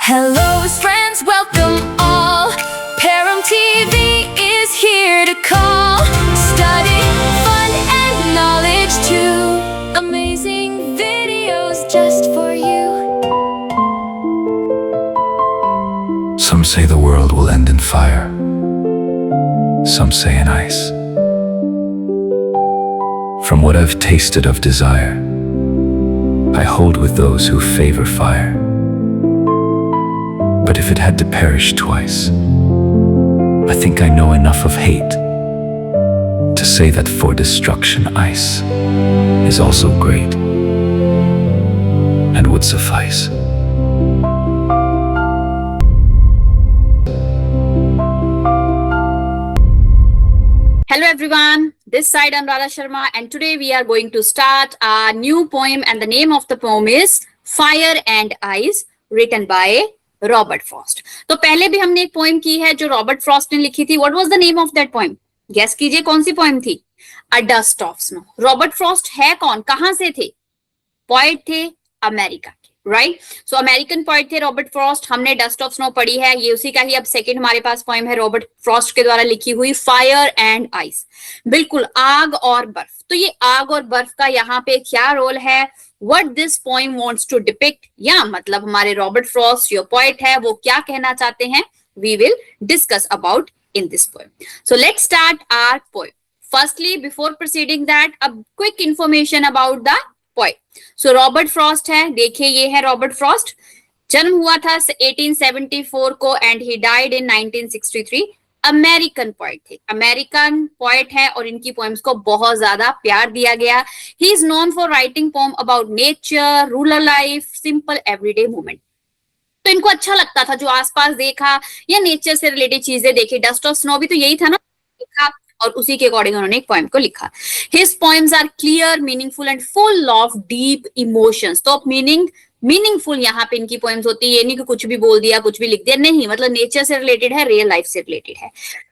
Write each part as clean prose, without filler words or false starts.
Hello friends, welcome all. Param TV is here to call. Study, fun and knowledge too. Amazing videos just for you. Some say the world will end in fire. Some say in ice. From what I've tasted of desire, I hold with those who favor fire. But if it had to perish twice, I think I know enough of hate to say that for destruction ice is also great and would suffice. Hello everyone, this side Anuradha Sharma and today we are going to start a new poem and the name of the poem is Fire and Ice written by Robert Frost. तो पहले भी हमने एक poem की है जो Robert Frost ने लिखी थी। What was the name of that poem? Guess कीजिए कौन सी पोएम थी? A dust of snow. Robert Frost है कौन, कहां से थे? पोएट थे अमेरिका के, राइट? सो अमेरिकन पोएट थे रॉबर्ट फ्रॉस्ट। हमने डस्ट ऑफ स्नो पढ़ी है, ये उसी का ही अब सेकंड हमारे पास पोएम है रॉबर्ट फ्रॉस्ट के द्वारा लिखी हुई फायर एंड आइस। बिल्कुल, आग और बर्फ। तो ये आग और बर्फ का यहाँ पे क्या रोल है, what this poem wants to depict, या मतलब हमारे रॉबर्ट फ्रॉस्ट जो पोएट है वो क्या कहना चाहते हैं, we will discuss about in this poem. So let's start our poem. Firstly, before proceeding that, a quick information about the poet. So Robert Frost है, देखिए ये है रॉबर्ट फ्रॉस्ट। जन्म हुआ था 1874 को and he died in 1963। American poet थे, American poet है और इनकी पोएम्स को बहुत ज्यादा प्यार दिया गया। He is known for writing poem about nature, rural life, simple everyday moment. तो इनको अच्छा लगता था जो आसपास देखा या नेचर से रिलेटेड चीजें देखी। डस्ट ऑफ स्नो भी तो यही था ना, देखा और उसी के अकॉर्डिंग उन्होंने एक पोएम को लिखा। His poems are clear, meaningful and full of deep emotions. तो मीनिंगफुल यहाँ पे इनकी पोएम्स होती है, ये नहीं कि कुछ भी बोल दिया, कुछ भी लिख दिया, नहीं, मतलब नेचर से रिलेटेड है, रियल लाइफ से रिलेटेड है।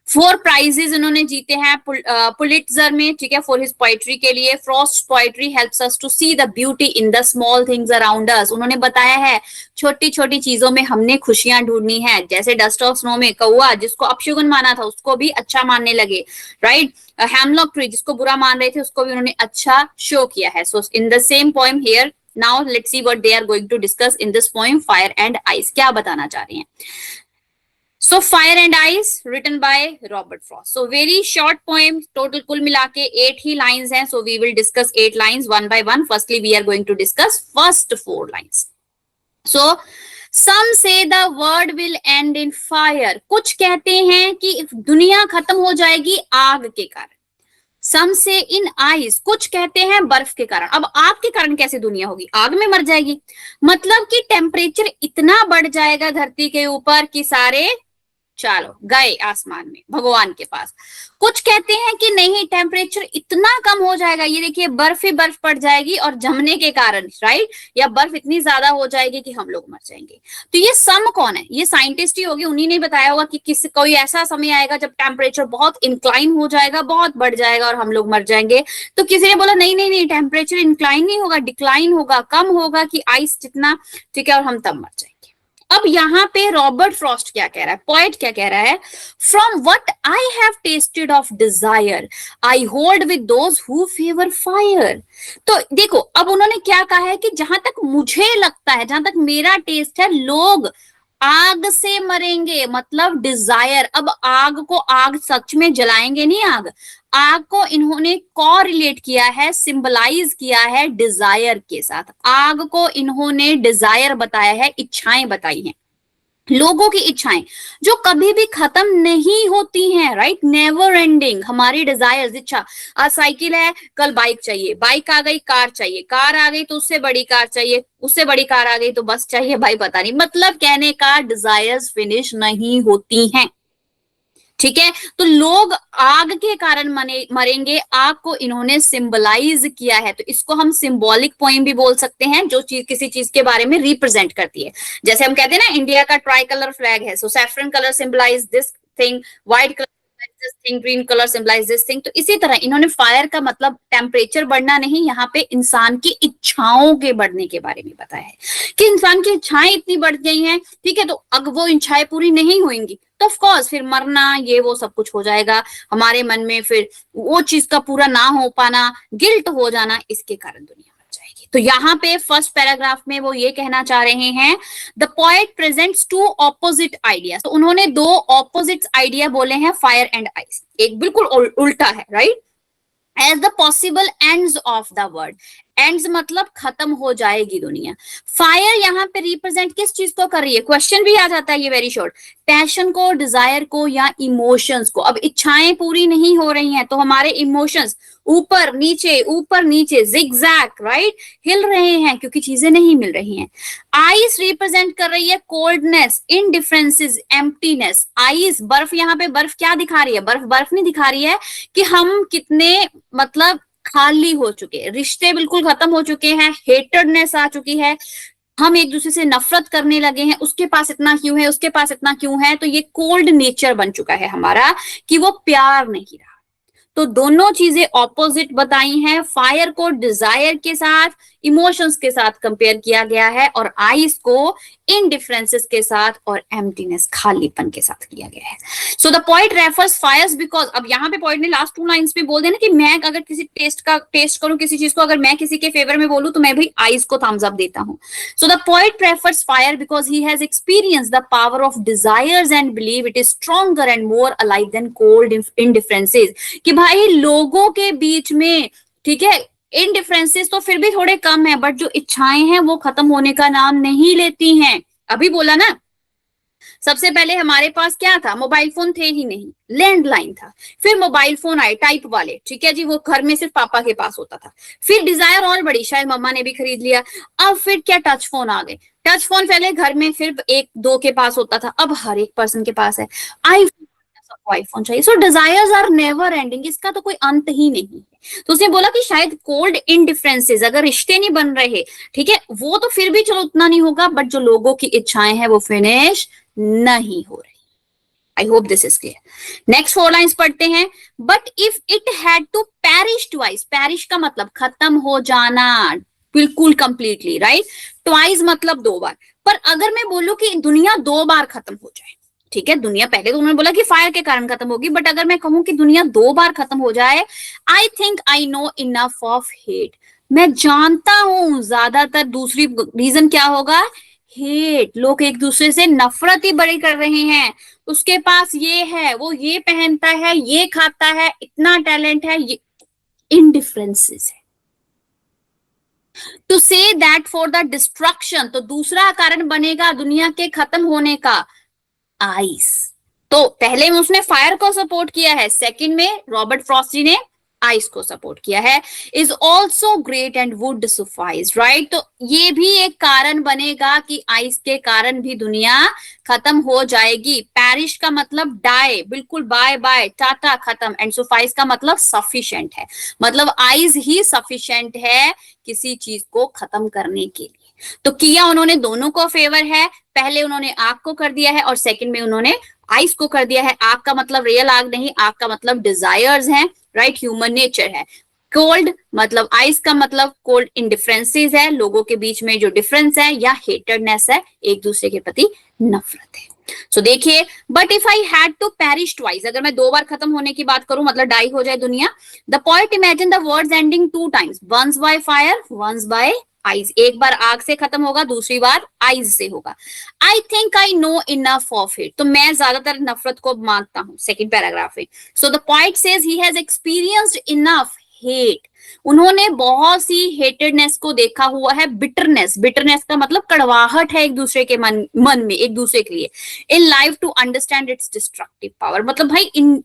4 प्राइजेस इन्होंने जीते हैं पुलिट्जर में, ठीक है, फॉर हिज पोएट्री के लिए। Frost poetry helps us to see the beauty in the small things around us. उन्होंने बताया है छोटी छोटी चीजों में हमने खुशियां ढूंढनी है। जैसे डस्ट ऑफ स्नो में कौआ जिसको अपशगुन माना था उसको भी अच्छा मानने लगे, राइट? हेमलॉक ट्री जिसको बुरा मान रहे थे उसको भी उन्होंने अच्छा शो किया है। So in the same poem here, now let's see what they are going to discuss in this poem Fire and Ice. क्या बताना चाह रहे हैं? So Fire and Ice written by Robert Frost. So very short poem, total कुल मिला के 8 ही lines हैं. So we will discuss 8 lines one by one. Firstly we are going to discuss first 4 lines. So some say the world will end in fire. कुछ कहते हैं कि दुनिया खत्म हो जाएगी आग के कारण। सम से इन आइस, कुछ कहते हैं बर्फ के कारण। अब आग के कारण कैसे दुनिया होगी? आग में मर जाएगी। मतलब कि टेम्परेचर इतना बढ़ जाएगा धरती के ऊपर कि सारे चलो गए आसमान में भगवान के पास। कुछ कहते हैं कि नहीं, टेम्परेचर इतना कम हो जाएगा, ये देखिए बर्फ ही बर्फ पड़ जाएगी और जमने के कारण, राइट, या बर्फ इतनी ज्यादा हो जाएगी कि हम लोग मर जाएंगे। तो ये सम कौन है? ये साइंटिस्ट ही होगी, उन्हीं ने बताया होगा कि कोई ऐसा समय आएगा जब टेम्परेचर बहुत इंक्लाइन हो जाएगा, बहुत बढ़ जाएगा और हम लोग मर जाएंगे। तो किसी ने बोला नहीं नहीं नहीं, टेम्परेचर इंक्लाइन नहीं होगा, डिक्लाइन होगा, कम होगा कि आइस जितना, ठीक है, और हम तब मर जाएंगे। अब यहाँ पे रॉबर्ट फ्रॉस्ट क्या कह रहा है, पोएट क्या कह रहा है? From what I have tested of desire I hold with those who favour fire. तो देखो अब उन्होंने क्या कहा है कि जहां तक मुझे लगता है, जहां तक मेरा टेस्ट है, लोग आग से मरेंगे, मतलब डिजायर। अब आग को, आग सच में जलाएंगे नहीं, आग को इन्होंने कोरिलेट किया है, सिंबलाइज किया है डिजायर के साथ। आग को इन्होंने डिजायर बताया है, इच्छाएं बताई हैं, लोगों की इच्छाएं जो कभी भी खत्म नहीं होती हैं, राइट? नेवर एंडिंग हमारी डिजायर्स, इच्छा। आज साइकिल है, कल बाइक चाहिए, बाइक आ गई कार चाहिए, कार आ गई तो उससे बड़ी कार चाहिए, उससे बड़ी कार आ गई तो बस चाहिए, भाई पता नहीं, मतलब कहने का डिजायर्स फिनिश नहीं होती हैं, ठीक है? तो लोग आग के कारण मरेंगे, आग को इन्होंने सिंबलाइज किया है। तो इसको हम सिंबॉलिक पोएम भी बोल सकते हैं, जो चीज किसी चीज के बारे में रिप्रेजेंट करती है। जैसे हम कहते हैं ना, इंडिया का ट्राई कलर फ्लैग है, so saffron colour symbolize this thing, white colour this thing, green colour symbolize this thing. तो इसी तरह इन्होंने फायर का मतलब टेम्परेचर बढ़ना नहीं, यहाँ पे इंसान की इच्छाओं के बढ़ने के बारे में बताया है कि इंसान की इच्छाएं इतनी बढ़ गई हैं, ठीक है, तो अगर वो इच्छाएं पूरी नहीं होंगी तो ऑफ कोर्स फिर मरना, ये वो सब कुछ हो जाएगा हमारे मन में, फिर वो चीज का पूरा ना हो पाना, गिल्ट हो जाना, इसके कारण दुनिया मर जाएगी। तो यहाँ पे फर्स्ट पैराग्राफ में वो ये कहना चाह रहे हैं, the poet presents two opposite idea. तो उन्होंने दो ऑपोजिट आइडिया बोले हैं, फायर एंड आइस, एक बिल्कुल उल्टा है, right, as the possible ends of the world. Ends मतलब खत्म हो जाएगी दुनिया। फायर यहाँ पे रिप्रेजेंट किस चीज को कर रही है, क्वेश्चन भी आ जाता है ये वेरी शॉर्ट, पैशन को, डिजायर को या इमोशंस को। अब इच्छाएं पूरी नहीं हो रही हैं तो हमारे इमोशंस ऊपर नीचे जिगजैग, राइट, हिल रहे हैं क्योंकि चीजें नहीं मिल रही हैं। आइस रिप्रेजेंट कर रही है कोल्डनेस, इनडिफरेंसेस, एम्प्टीनेस। आइस, बर्फ, यहाँ पे बर्फ क्या दिखा रही है, बर्फ नहीं दिखा रही है कि हम कितने मतलब खाली हो चुके हैं, रिश्ते बिल्कुल खत्म हो चुके हैं, हेटर्डनेस आ चुकी है, हम एक दूसरे से नफरत करने लगे हैं, उसके पास इतना क्यों है, उसके पास इतना क्यों है। तो ये कोल्ड नेचर बन चुका है हमारा कि वो प्यार नहीं रहा। तो दोनों चीजें ऑपोजिट बताई हैं, फायर को डिजायर के साथ, इमोशंस के साथ कंपेयर किया गया है, और आइस को इनडिफरेंसेस के साथ और एम्प्टीनेस, खालीपन के साथ किया गया है। So the poet refers fires because, अब यहाँ पे पोएट ने लास्ट 2 लाइंस में बोल दिया ना कि मैं अगर किसी टेस्ट करूं किसी चीज को, अगर मैं किसी के फेवर में बोलूं तो मैं भी आइस को थम्स अप देता हूं। So the poet prefers fire because he has experience the power of desires and believe it is stronger and more alive than cold indifferences. कि भाई लोगों के बीच में, ठीक है, इनडिफरेंसेस तो फिर भी थोड़े कम है, बट जो इच्छाएं हैं वो खत्म होने का नाम नहीं लेती हैं। अभी बोला ना, सबसे पहले हमारे पास क्या था, मोबाइल फोन थे ही नहीं, लैंडलाइन था, फिर मोबाइल फोन आए टाइप वाले, ठीक है जी, वो घर में सिर्फ पापा के पास होता था, फिर डिजायर और बड़ी, शायद मम्मा ने भी खरीद लिया, अब फिर क्या टच फोन आ गए। टच फोन पहले घर में सिर्फ 1-2 के पास होता था, अब हर एक पर्सन के पास है आईफोन, सबको आईफोन चाहिए। सो डिजायर्स आर नेवर एंडिंग, इसका तो कोई अंत ही नहीं है। तो उसने बोला कि शायद कोल्ड इनडिफरेंसेस, अगर रिश्ते नहीं बन रहे, ठीक है, वो तो फिर भी चलो उतना नहीं होगा, बट जो लोगों की इच्छाएं हैं वो फिनिश नहीं हो रही। I hope this is clear. Next 4 lines पढ़ते हैं। But if it had to perish twice, perish का मतलब खत्म हो जाना बिल्कुल कंप्लीटली, राइट, ट्वाइस मतलब 2 बार। पर अगर मैं बोलूं कि दुनिया 2 बार खत्म हो जाए, ठीक है, दुनिया पहले तो उन्होंने बोला कि फायर के कारण खत्म होगी, बट अगर मैं कहूं कि दुनिया 2 बार खत्म हो जाए, I think I know enough of hate, मैं जानता हूं ज्यादातर दूसरी रीजन क्या होगा, हेट। लोग एक दूसरे से नफरत ही बड़ी कर रहे हैं, उसके पास ये है, वो ये पहनता है, ये खाता है, इतना टैलेंट है, ये इनडिफरेंसेस है। To say that for the destruction, तो दूसरा कारण बनेगा दुनिया के खत्म होने का, आइस। तो पहले में उसने फायर को सपोर्ट किया है, सेकंड में रॉबर्ट फ्रॉस्ट जी ने आइस को सपोर्ट किया है। Is also great and would suffice, right, तो ये भी एक कारण बनेगा कि आइस के कारण भी दुनिया खत्म हो जाएगी। पैरिश का मतलब डाई, बिल्कुल बाय बाय, टाटा, खत्म, एंड सफाइज का मतलब सफिशिएंट है, मतलब आइस ही सफिशिएंट है किसी चीज को खत्म करने के लिए। तो किया उन्होंने दोनों को फेवर है, पहले उन्होंने आग को कर दिया है और सेकंड में उन्होंने आइस को कर दिया है। आग का मतलब रियल आग नहीं, आग का मतलब डिजायर्स हैं, राइट, ह्यूमन नेचर है। कोल्ड मतलब आइस का मतलब कोल्ड इनडिफरेंसेस है, लोगों के बीच में जो डिफरेंस है या हेटेडनेस है, एक दूसरे के प्रति नफरत है। सो देखिए, but if I had to perish twice, अगर मैं 2 बार खत्म होने की बात करूं, मतलब डाई हो जाए दुनिया। The poet imagine the world's ending 2 times, once by fire, once by ice, एक बार आग से खत्म होगा, दूसरी बार आइज से होगा। I think I know enough of it, तो मैं ज्यादातर नफरत को मानता हूं, सेकंड पैराग्राफ में। सो the poet says he has experienced enough hate, उन्होंने बहुत सी हेटेडनेस को देखा हुआ है, बिटरनेस, बिटरनेस का मतलब कड़वाहट है एक दूसरे के मन में, एक दूसरे के लिए, in life to understand its destructive power, मतलब भाई इन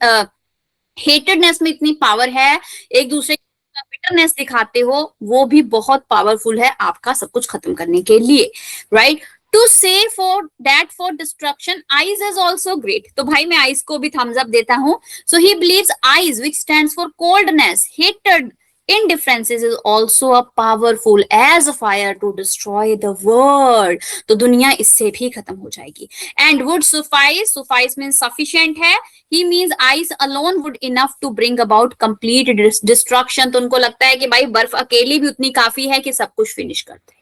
हेटेडनेस में इतनी पावर है, एक दूसरे बिटरनेस दिखाते हो, वो भी बहुत पावरफुल है आपका सब कुछ खत्म करने के लिए, राइट। टू से for that for destruction eyes is also great, तो भाई मैं आइज को भी थम्स अप देता हूं। So he believes ice which stands for coldness, hated, indifferences is also a powerful as a fire to destroy the world. तो दुनिया इससे भी खत्म हो जाएगी. And would suffice means sufficient है. He means ice alone would enough to bring about complete destruction. तो उनको लगता है कि भाई बर्फ अकेली भी उतनी काफी है कि सब कुछ फिनिश कर दे.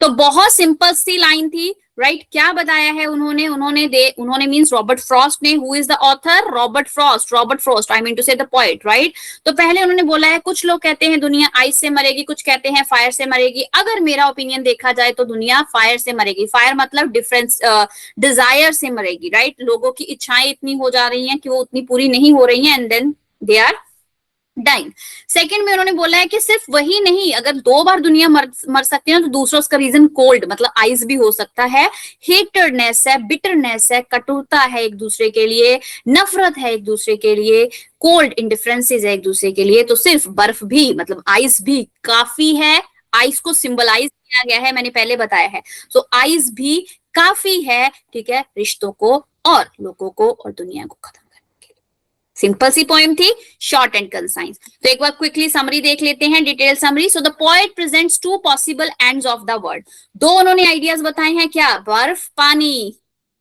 तो बहुत सिंपल सी लाइन थी, राइट? क्या बताया है उन्होंने मींस रॉबर्ट फ्रॉस्ट ने. Who is the author? Robert Frost, I mean to say the poet, right? तो पहले उन्होंने बोला है कुछ लोग कहते हैं दुनिया आइस से मरेगी, कुछ कहते हैं फायर से मरेगी. अगर मेरा ओपिनियन देखा जाए तो दुनिया फायर से मरेगी. फायर मतलब डिफरेंस डिजायर से मरेगी, राइट? लोगों की इच्छाएं इतनी हो जा रही हैं कि वो उतनी पूरी नहीं हो रही हैं and then they are dying. Second में उन्होंने बोला है कि सिर्फ वही नहीं, अगर 2 बार दुनिया मर सकती है तो दूसरा उसका रीजन कोल्ड मतलब आइस भी हो सकता है. हेटर्डनेस है, बिटरनेस है, कटुता है एक दूसरे के लिए, नफरत है एक दूसरे के लिए, कोल्ड इंडिफरेंसेस है एक दूसरे के लिए. तो सिर्फ बर्फ भी मतलब आइस भी काफी है. आइस को सिंबलाइज किया गया है, मैंने पहले बताया है. सो आइस भी काफी है, ठीक है, रिश्तों को और लोगों को और दुनिया को खत्म. सिंपल सी पोएम थी, शॉर्ट एंड कंसाइज. तो एक बार क्विकली समरी देख लेते हैं, detail summary. So the poet presents 2 possible ends of the word. 2 उन्होंने आइडियाज बताए हैं. क्या? बर्फ, पानी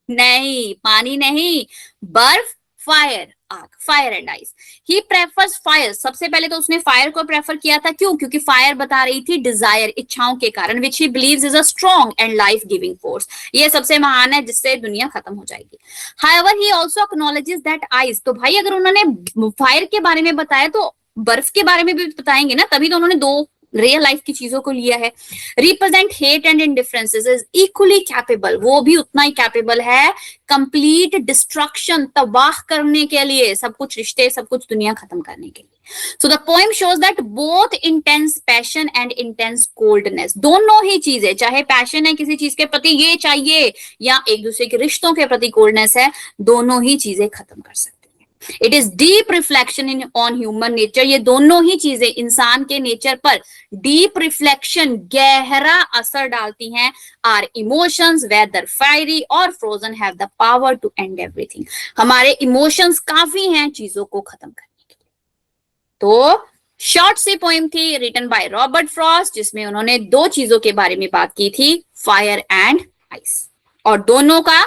नहीं, पानी नहीं, बर्फ, फायर, आग, fire and ice. He prefers fire. सबसे पहले तो उसने फायर को प्रेफर किया था. क्यों? क्योंकि फायर बता रही थी डिजायर, इच्छाओं के कारण, which he believes is a strong and life giving force. ये सबसे महान है जिससे दुनिया खत्म हो जाएगी. However he also acknowledges that ice. तो भाई अगर उन्होंने फायर के बारे में बताया तो बर्फ के बारे में भी बताएंगे ना, तभी तो उन्होंने 2 रियल लाइफ की चीजों को लिया है. Represent hate and indifferences is equally capable. वो भी उतना ही कैपेबल है कंप्लीट डिस्ट्रक्शन, तबाह करने के लिए, सब कुछ रिश्ते, सब कुछ दुनिया खत्म करने के लिए. So the poem shows that both intense passion and intense coldness, दोनों ही चीजें, चाहे पैशन है किसी चीज के प्रति ये चाहिए या एक दूसरे के रिश्तों के प्रति कोल्डनेस है, दोनों ही चीजें खत्म कर सकते. It is deep reflection in on human nature. ये दोनों ही चीजें इंसान के नेचर पर डीप रिफ्लेक्शन, गहरा असर डालती हैं. आर इमोशंस वेदर फायरी और frozen have the power to end everything. हमारे इमोशंस काफी हैं चीजों को खत्म करने के लिए. तो शॉर्ट सी पोएम थी रिटन बाय रॉबर्ट फ्रॉस्ट, जिसमें उन्होंने 2 चीजों के बारे में बात की थी, फायर एंड आइस, और दोनों का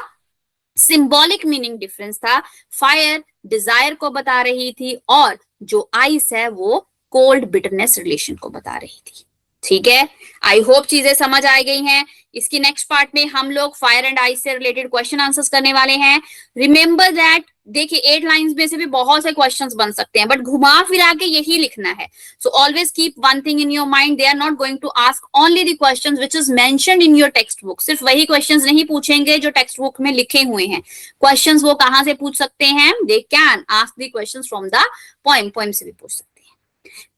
सिंबॉलिक मीनिंग डिफरेंस था. फायर डिजायर को बता रही थी और जो आइस है वो कोल्ड बिटरनेस रिलेशन को बता रही थी. ठीक है, आई होप चीजें समझ आ गई हैं. इसकी नेक्स्ट पार्ट में हम लोग फायर एंड आइस से रिलेटेड क्वेश्चन आंसर्स करने वाले हैं. रिमेंबर दैट, देखिए 8 लाइंस में से भी बहुत से क्वेश्चंस बन सकते हैं, बट घुमा फिरा के यही लिखना है. So always keep one thing in your mind, they are not going to ask only the questions which is mentioned in your textbook. सिर्फ वही क्वेश्चंस नहीं पूछेंगे जो टेक्स्ट बुक में लिखे हुए हैं. क्वेश्चंस वो कहां से पूछ सकते हैं? They can ask the questions from the poem से भी पूछ सकते हैं.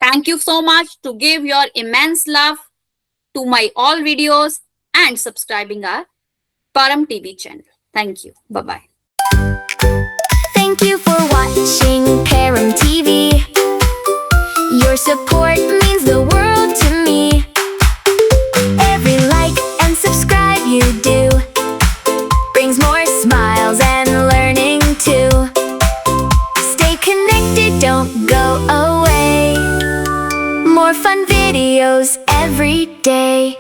Thank you so much to give your immense love to my all videos and subscribing our Param TV channel. Thank you. Bye-bye. Thank you for watching Param TV. Your support means the world to me. Every like and subscribe you do brings more smiles and learning too. Stay connected, don't go away. More fun videos every day.